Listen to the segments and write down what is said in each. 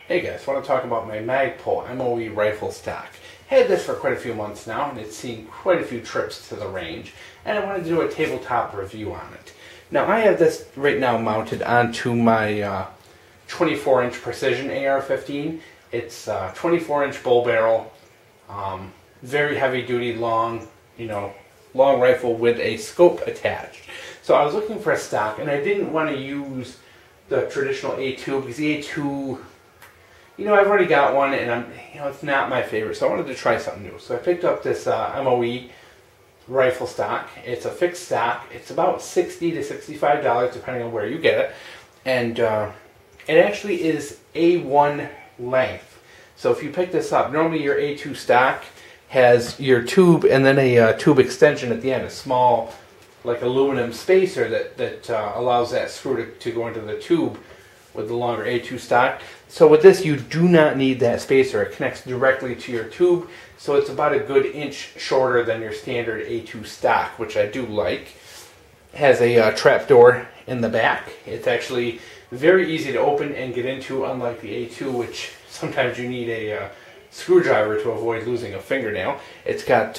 Hey guys, I want to talk about my Magpul MOE Rifle stock. Had this for quite a few months now, and it's seen quite a few trips to the range, and I wanted to do a tabletop review on it. Now I have this right now mounted onto my 24-inch Precision AR-15. It's a 24-inch bull barrel, very heavy-duty, long rifle with a scope attached. So I was looking for a stock, and I didn't want to use the traditional A2 because the A2, I've already got one, and it's not my favorite, so I wanted to try something new. So I picked up this MOE rifle stock. It's a fixed stock. It's about $60 to $65 depending on where you get it, and it actually is A1 length. So if you pick this up, normally your A2 stock has your tube and then a tube extension at the end, a small, like aluminum spacer that allows that screw to go into the tube with the longer A2 stock. So with this, you do not need that spacer. It connects directly to your tube, so it's about a good inch shorter than your standard A2 stock, which I do like. It has a trap door in the back. It's actually very easy to open and get into, unlike the A2, which sometimes you need a screwdriver to avoid losing a fingernail. It's got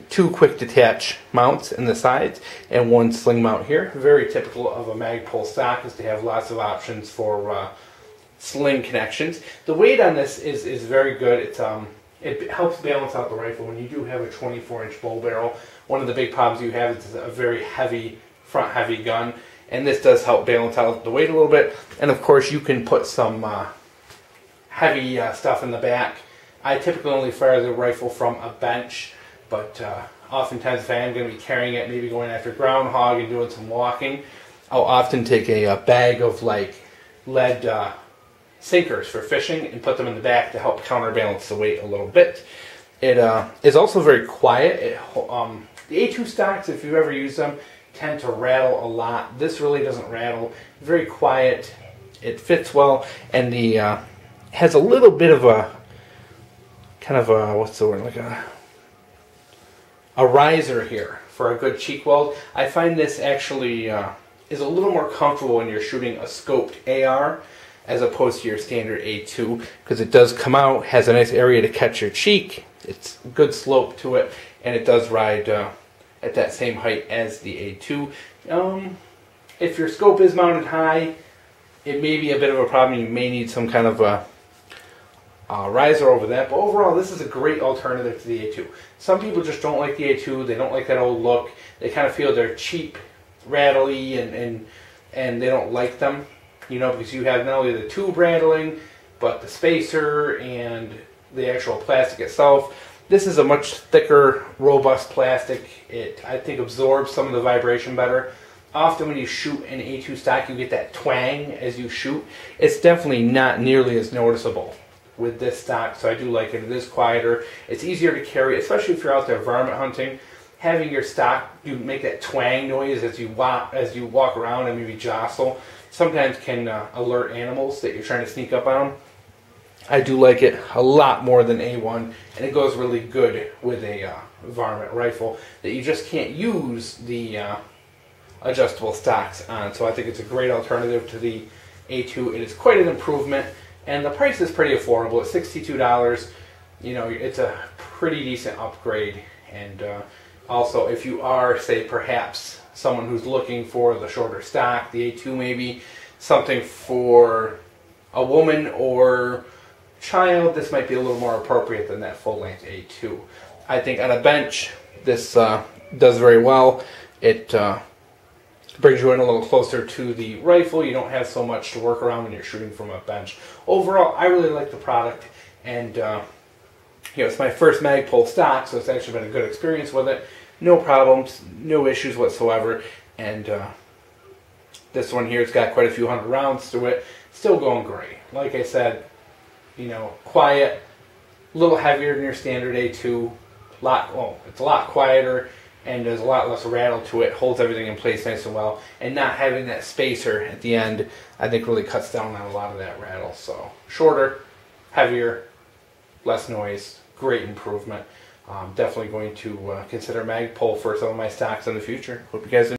two quick detach mounts in the sides and one sling mount here. Very typical of a Magpul stock is to have lots of options for sling connections. The weight on this is very good. It helps balance out the rifle. When you do have a 24-inch bull barrel, one of the big problems you have is a very heavy, front-heavy gun, and this does help balance out the weight a little bit. And of course, you can put some heavy stuff in the back. I typically only fire the rifle from a bench, but oftentimes if I am going to be carrying it, maybe going after groundhog and doing some walking, I'll often take a bag of like lead sinkers for fishing and put them in the back to help counterbalance the weight a little bit. It is also very quiet. The A2 stocks, if you've ever used them, tend to rattle a lot. This really doesn't rattle. Very quiet. It fits well, and the has a little bit of a kind of a, what's the word, like a riser here for a good cheek weld. I find this actually is a little more comfortable when you're shooting a scoped AR as opposed to your standard A2, because it does come out, has a nice area to catch your cheek. It's a good slope to it, and it does ride at that same height as the A2. If your scope is mounted high, it may be a bit of a problem. You may need some kind of a riser over that, but overall this is a great alternative to the A2. Some people just don't like the A2. They don't like that old look. They kind of feel they're cheap, rattly, and they don't like them, because you have not only the tube rattling, but the spacer and the actual plastic itself. This is a much thicker, robust plastic. It, I think, absorbs some of the vibration better. Often when you shoot an A2 stock, you get that twang as you shoot. It's definitely not nearly as noticeable with this stock, so I do like it. It is quieter. It's easier to carry, especially if you're out there varmint hunting. Having your stock make that twang noise as you walk around and maybe jostle sometimes can alert animals that you're trying to sneak up on them. I do like it a lot more than A1, and it goes really good with a varmint rifle that you just can't use the adjustable stocks on. So I think it's a great alternative to the A2. It is quite an improvement. And the price is pretty affordable at $62. It's a pretty decent upgrade. And also, if you are, say, perhaps someone who's looking for the shorter stock, the A2 maybe, something for a woman or child, this might be a little more appropriate than that full-length A2. I think on a bench, this does very well. It brings you in a little closer to the rifle. You don't have so much to work around when you're shooting from a bench. Overall, I really like the product, and it's my first Magpul stock, so it's actually been a good experience with it. No problems, no issues whatsoever, and this one here, it's got quite a few hundred rounds through it. Still going great. Like I said, quiet, a little heavier than your standard A2. It's a lot quieter, and there's a lot less rattle to it, holds everything in place nice and well, and not having that spacer at the end, I think, really cuts down on a lot of that rattle. So shorter, heavier, less noise, great improvement. Definitely going to consider Magpul for some of my stocks in the future. Hope you guys enjoy.